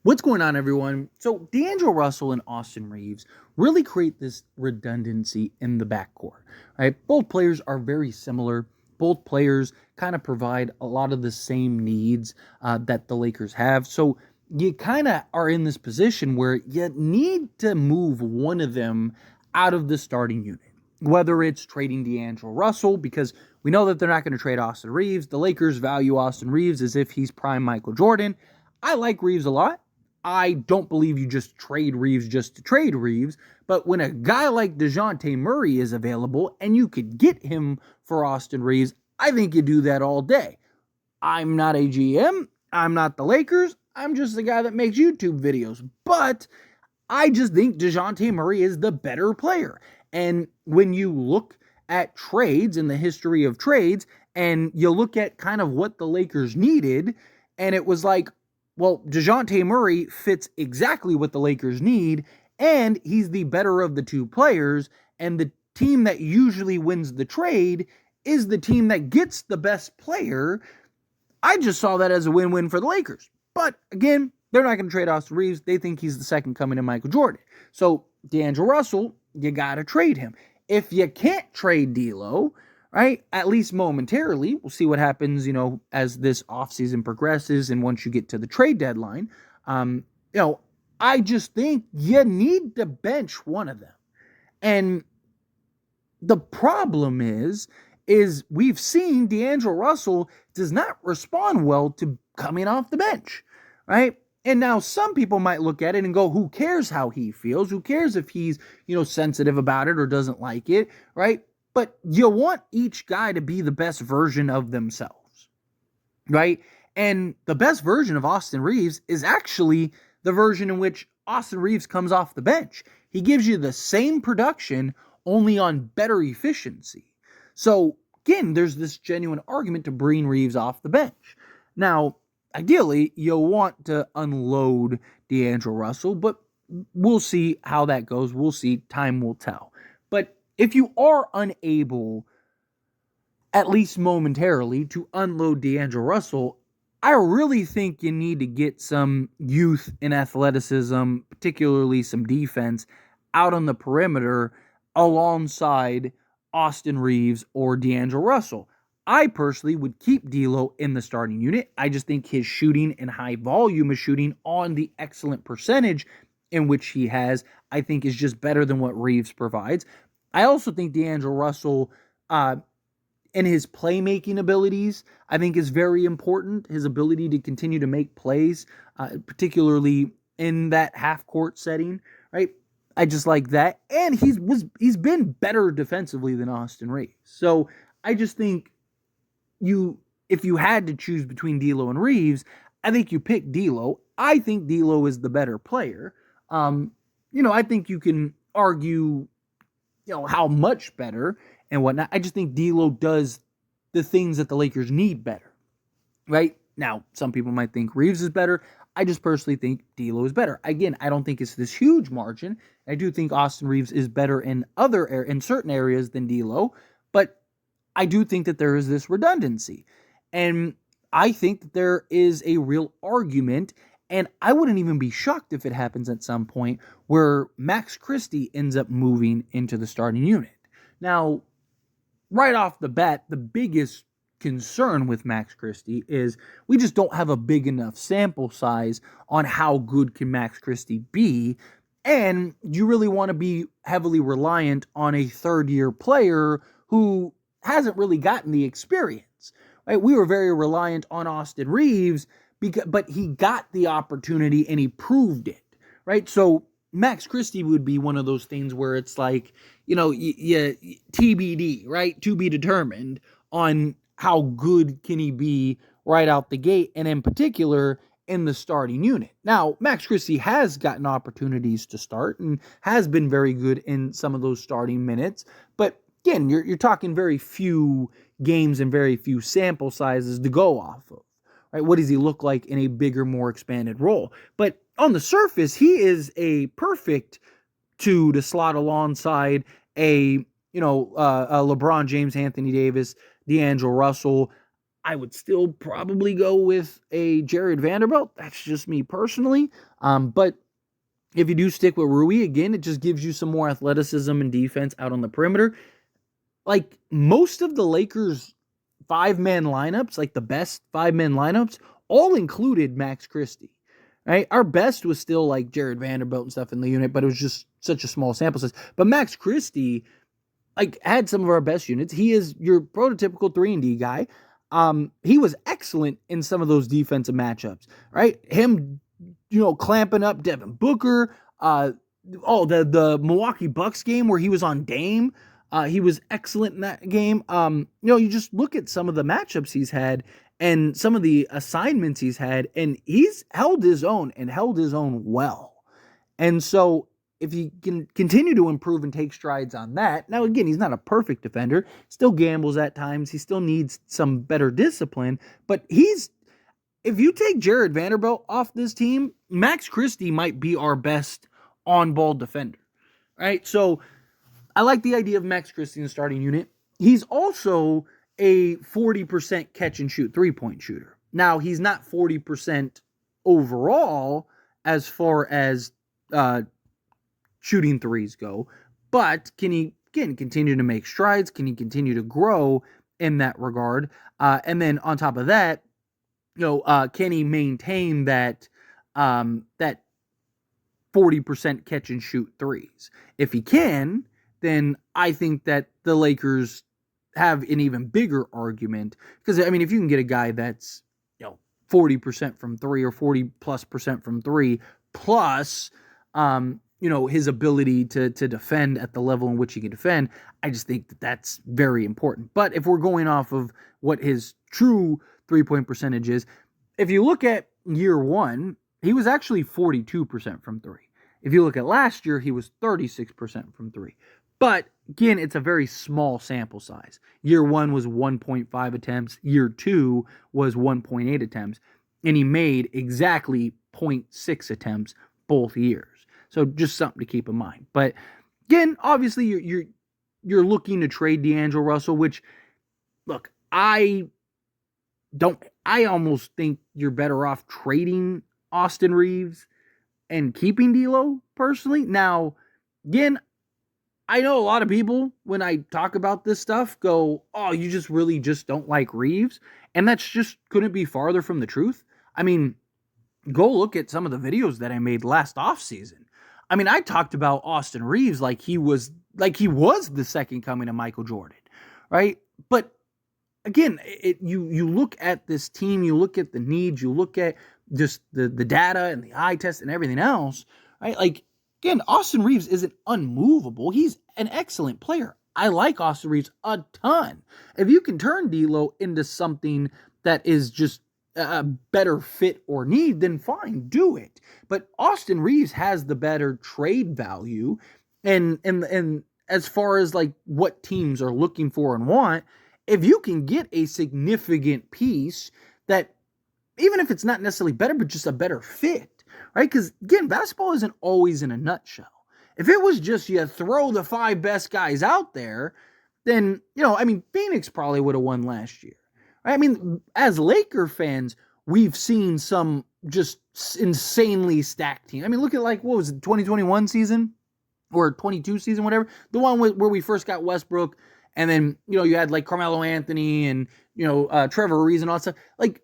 What's going on, everyone? So D'Angelo Russell and Austin Reaves really create this redundancy in the backcourt, right? Both players are very similar. Both players kind of provide a lot of the same needs that the Lakers have. So you kind of are in this position where you need to move one of them out of the starting unit. Whether it's trading D'Angelo Russell, because we know that they're not going to trade Austin Reaves. The Lakers value Austin Reaves as if he's prime Michael Jordan. I like Reaves a lot. I don't believe you just trade Reaves just to trade Reaves, but when a guy like DeJounte Murray is available and you could get him for Austin Reaves, I think you do that all day. I'm not a GM. I'm not the Lakers. I'm just the guy that makes YouTube videos. But I just think DeJounte Murray is the better player. And when you look at trades in the history of trades and you look at kind of what the Lakers needed, and it was like, well, DeJounte Murray fits exactly what the Lakers need, and he's the better of the two players, and the team that usually wins the trade is the team that gets the best player. I just saw that as a win-win for the Lakers. But again, they're not going to trade Austin Reaves. They think he's the second coming of Michael Jordan. So D'Angelo Russell, you got to trade him. If you can't trade D'Lo, right, at least momentarily, we'll see what happens, as this offseason progresses and once you get to the trade deadline. I just think you need to bench one of them. And the problem is we've seen D'Angelo Russell does not respond well to coming off the bench, right? And now some people might look at it and go, who cares how he feels? Who cares if he's, sensitive about it or doesn't like it, right? But you want each guy to be the best version of themselves, right? And the best version of Austin Reaves is actually the version in which Austin Reaves comes off the bench. He gives you the same production, only on better efficiency. So, again, there's this genuine argument to bring Reaves off the bench. Now, ideally, you'll want to unload D'Angelo Russell, but we'll see how that goes. We'll see. Time will tell. But if you are unable, at least momentarily, to unload D'Angelo Russell, I really think you need to get some youth and athleticism, particularly some defense, out on the perimeter alongside Austin Reaves or D'Angelo Russell. I personally would keep D'Lo in the starting unit. I just think his shooting and high volume of shooting on the excellent percentage in which he has, I think is just better than what Reaves provides. I also think D'Angelo Russell and his playmaking abilities, I think, is very important. His ability to continue to make plays, particularly in that half-court setting, right? I just like that. And he's been better defensively than Austin Reaves. So I just think if you had to choose between D'Lo and Reaves, I think you pick D'Lo. I think D'Lo is the better player. I think you can argue how much better and whatnot. I just think D'Lo does the things that the Lakers need better, right? Now, some people might think Reaves is better. I just personally think D'Lo is better. Again, I don't think it's this huge margin. I do think Austin Reaves is better in certain areas than D'Lo, but I do think that there is this redundancy. And I think that there is a real argument, and I wouldn't even be shocked if it happens at some point, where Max Christie ends up moving into the starting unit. Now, right off the bat, the biggest concern with Max Christie is we just don't have a big enough sample size on how good can Max Christie be, and you really want to be heavily reliant on a third-year player who hasn't really gotten the experience, right? We were very reliant on Austin Reaves, but he got the opportunity and he proved it, right? So Max Christie would be one of those things where it's like, TBD, right? To be determined on how good can he be right out the gate, and in particular in the starting unit. Now, Max Christie has gotten opportunities to start and has been very good in some of those starting minutes, but again, you're talking very few games and very few sample sizes to go off of, right? What does he look like in a bigger, more expanded role? But on the surface, he is a perfect two to slot alongside a LeBron James, Anthony Davis, D'Angelo Russell. I would still probably go with a Jared Vanderbilt. That's just me personally. But if you do stick with Rui, again, it just gives you some more athleticism and defense out on the perimeter. Like most of the Lakers' 5-man lineups, like the best 5-man lineups, all included Max Christie. Right? Our best was still like Jared Vanderbilt and stuff in the unit, but it was just such a small sample size. But Max Christie, like, had some of our best units. He is your prototypical 3-and-D guy. He was excellent in some of those defensive matchups, right? Him, clamping up Devin Booker. The Milwaukee Bucks game where he was on Dame. He was excellent in that game. You just look at some of the matchups he's had and some of the assignments he's had, and he's held his own and held his own well. And so if he can continue to improve and take strides on that, now again, he's not a perfect defender, still gambles at times, he still needs some better discipline, but if you take Jared Vanderbilt off this team, Max Christie might be our best on-ball defender, right? So I like the idea of Max Christie in the starting unit. He's also a 40% catch-and-shoot three-point shooter. Now, he's not 40% overall as far as shooting threes go, but can he, again, continue to make strides? Can he continue to grow in that regard? And then on top of that, can he maintain that 40% catch and shoot threes? If he can, then I think that the Lakers have an even bigger argument, because I mean, if you can get a guy that's 40% from three or 40+% from three, plus his ability to defend at the level in which he can defend, I just think that that's very important. But if we're going off of what his true three-point percentage is, if you look at year one, he was actually 42% from three. If you look at last year, he was 36% from three. But again, it's a very small sample size. Year one was 1.5 attempts. Year two was 1.8 attempts. And he made exactly 0.6 attempts both years. So just something to keep in mind. But again, obviously, you're looking to trade D'Angelo Russell, which, look, I almost think you're better off trading Austin Reaves and keeping D'Lo, personally. Now, again, I know a lot of people, when I talk about this stuff, go, oh, you just really just don't like Reaves. And that's just couldn't be farther from the truth. I mean, go look at some of the videos that I made last offseason. I mean, I talked about Austin Reaves like he was the second coming of Michael Jordan, right? But again, you look at this team, you look at the needs, you look at just the data and the eye test and everything else, right? Like, again, Austin Reaves isn't unmovable. He's an excellent player. I like Austin Reaves a ton. If you can turn D'Lo into something that is just a better fit or need, then fine, do it. But Austin Reaves has the better trade value, and as far as like what teams are looking for and want, if you can get a significant piece that, even if it's not necessarily better, but just a better fit, right? Because again, basketball isn't always in a nutshell. If it was just you throw the 5 best guys out there, then, Phoenix probably would have won last year. Right? I mean, as Laker fans, we've seen some just insanely stacked teams. I mean, look at what was it, 2021 season or 22 season, whatever. The one where we first got Westbrook, and then, you had like Carmelo Anthony and, Trevor Reeves and all that stuff. Like,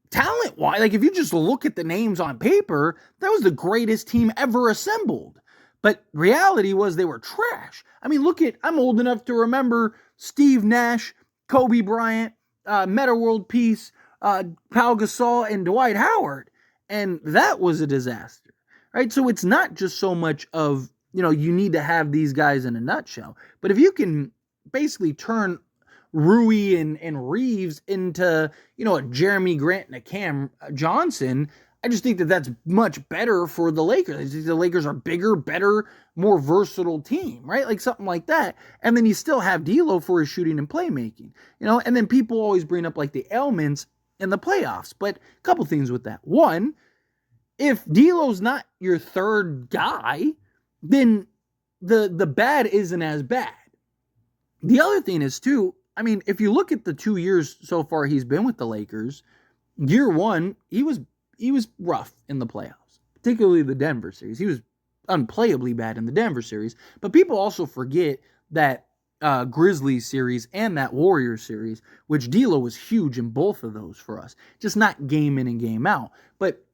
talent-wise, like if you just look at the names on paper, that was the greatest team ever assembled. But reality was they were trash. I mean, I'm old enough to remember Steve Nash, Kobe Bryant, Metta World Peace, Pau Gasol, and Dwight Howard. And that was a disaster, right? So it's not just so much of, you need to have these guys in a nutshell. But if you can basically turn Rui and Reaves into, a Jeremy Grant and a Cam Johnson, I just think that that's much better for the Lakers. I think the Lakers are bigger, better, more versatile team, right? Like something like that. And then you still have D'Lo for his shooting and playmaking, and then people always bring up like the ailments in the playoffs. But a couple things with that. One, if D'Lo's not your third guy, then the bad isn't as bad. The other thing is, too, I mean, if you look at the 2 years so far he's been with the Lakers, year one, he was rough in the playoffs, particularly the Denver series. He was unplayably bad in the Denver series. But people also forget that Grizzlies series and that Warriors series, which D'Lo was huge in both of those for us. Just not game in and game out. But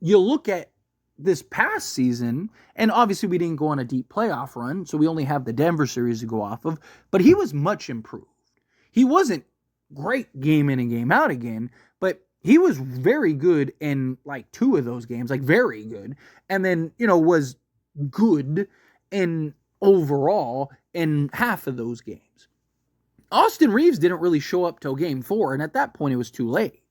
you look at this past season, and obviously we didn't go on a deep playoff run, so we only have the Denver series to go off of, but he was much improved. He wasn't great game in and game out again, but he was very good in like 2 of those games, like very good, and then, was good in overall in half of those games. Austin Reaves didn't really show up till game 4, and at that point it was too late,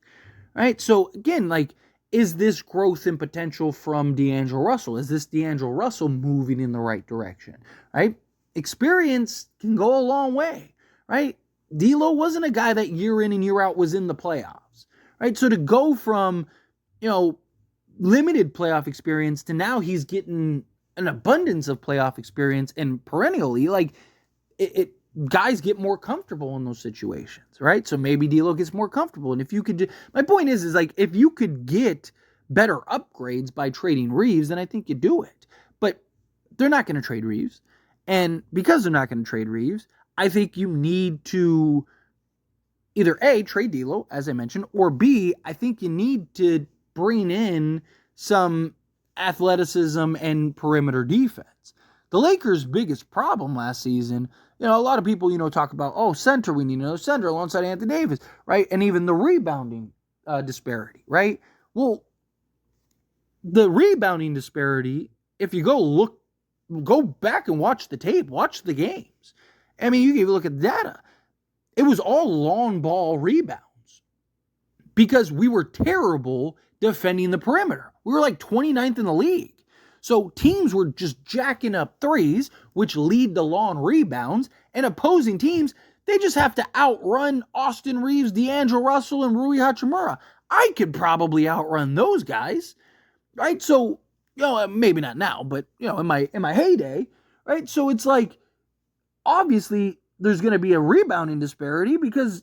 right? So again, like, is this growth and potential from D'Angelo Russell? Is this D'Angelo Russell moving in the right direction, right? Experience can go a long way, right? D'Lo wasn't a guy that year in and year out was in the playoffs, right? So to go from, limited playoff experience to now he's getting an abundance of playoff experience and perennially, like, guys get more comfortable in those situations, right? So maybe D'Lo gets more comfortable. And if you could, my point is like, if you could get better upgrades by trading Reaves, then I think you do it. But they're not going to trade Reaves. And because they're not going to trade Reaves, I think you need to either A, trade D'Lo, as I mentioned, or B, I think you need to bring in some athleticism and perimeter defense. The Lakers' biggest problem last season, a lot of people, talk about, center, we need another center alongside Anthony Davis, right? And even the rebounding disparity, right? Well, the rebounding disparity, if you go back and watch the tape, watch the games. I mean, you can look at the data. It was all long ball rebounds because we were terrible defending the perimeter. We were like 29th in the league. So teams were just jacking up threes, which lead to long rebounds, and opposing teams, they just have to outrun Austin Reaves, D'Angelo Russell, and Rui Hachimura. I could probably outrun those guys, right? So, maybe not now, but, in my heyday, right? So it's like, obviously, there's going to be a rebounding disparity because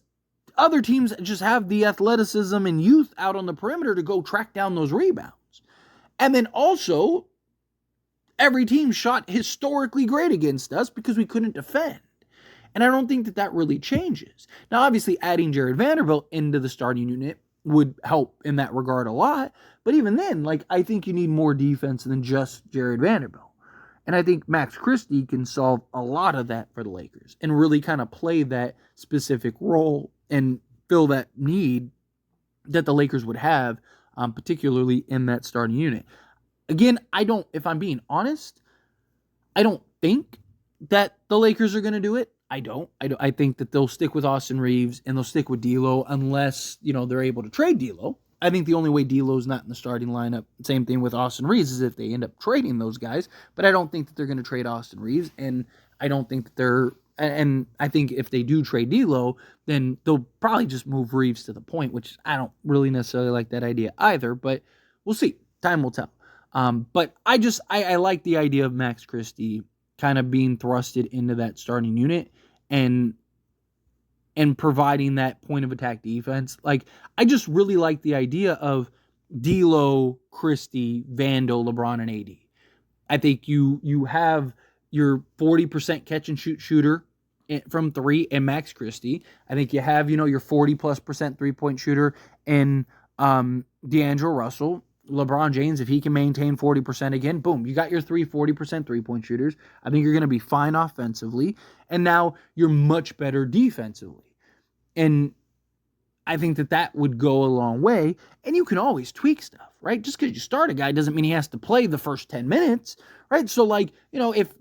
other teams just have the athleticism and youth out on the perimeter to go track down those rebounds. And then also, every team shot historically great against us because we couldn't defend. And I don't think that really changes. Now, obviously, adding Jared Vanderbilt into the starting unit would help in that regard a lot. But even then, I think you need more defense than just Jared Vanderbilt. And I think Max Christie can solve a lot of that for the Lakers and really kind of play that specific role and fill that need that the Lakers would have, particularly in that starting unit. Again, if I'm being honest, I don't think that the Lakers are going to do it. I think that they'll stick with Austin Reaves and they'll stick with D'Lo unless, they're able to trade D'Lo. I think the only way D'Lo's not in the starting lineup, same thing with Austin Reaves, is if they end up trading those guys. But I don't think that they're going to trade Austin Reaves, and I don't think that and I think if they do trade D'Lo, then they'll probably just move Reaves to the point, which I don't really necessarily like that idea either, but we'll see. Time will tell. But I like the idea of Max Christie kind of being thrusted into that starting unit and providing that point of attack defense. I just really like the idea of D'Lo, Christie, Vando, LeBron, and AD. I think you have your 40% catch and shoot shooter from 3 and Max Christie. I think you have, your 40+% 3-point shooter in D'Angelo Russell. LeBron James, if he can maintain 40% again, boom, you got your 40% 3-point shooters. I think you're going to be fine offensively. And now you're much better defensively. And I think that would go a long way. And you can always tweak stuff, right? Just because you start a guy doesn't mean he has to play the first 10 minutes, right? So, if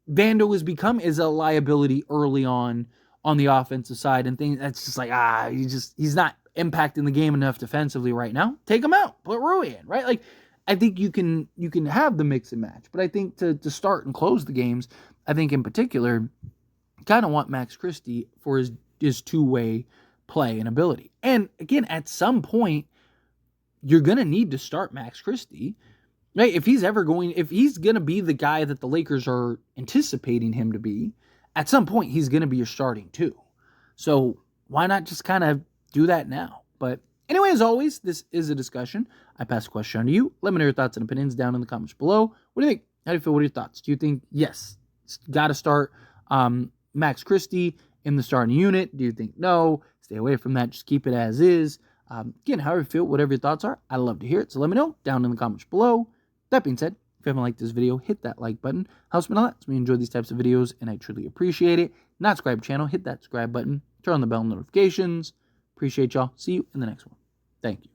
Vando is a liability early on the offensive side and things, that's just he's not impacting the game enough defensively right now. Take him out. Put Rui in, right? I think you can have the mix and match. But I think to start and close the games, I think in particular, kind of want Max Christie for his two-way play and ability. And again, at some point, you're going to need to start Max Christie, right? If he's going to be the guy that the Lakers are anticipating him to be, at some point, he's going to be your starting 2. So why not just kind of do that now? But anyway, as always, this is a discussion. I pass the question on to you. Let me know your thoughts and opinions down in the comments below. What do you think? How do you feel? What are your thoughts? Do you think, yes, got to start Max Christie in the starting unit? Do you think no? Stay away from that. Just keep it as is. Again, however you feel, whatever your thoughts are, I'd love to hear it. So let me know down in the comments below. That being said, if you haven't liked this video, hit that like button. Helps me a lot. We enjoy these types of videos, and I truly appreciate it. Not subscribe channel, hit that subscribe button. Turn on the bell notifications. Appreciate y'all. See you in the next one. Thank you.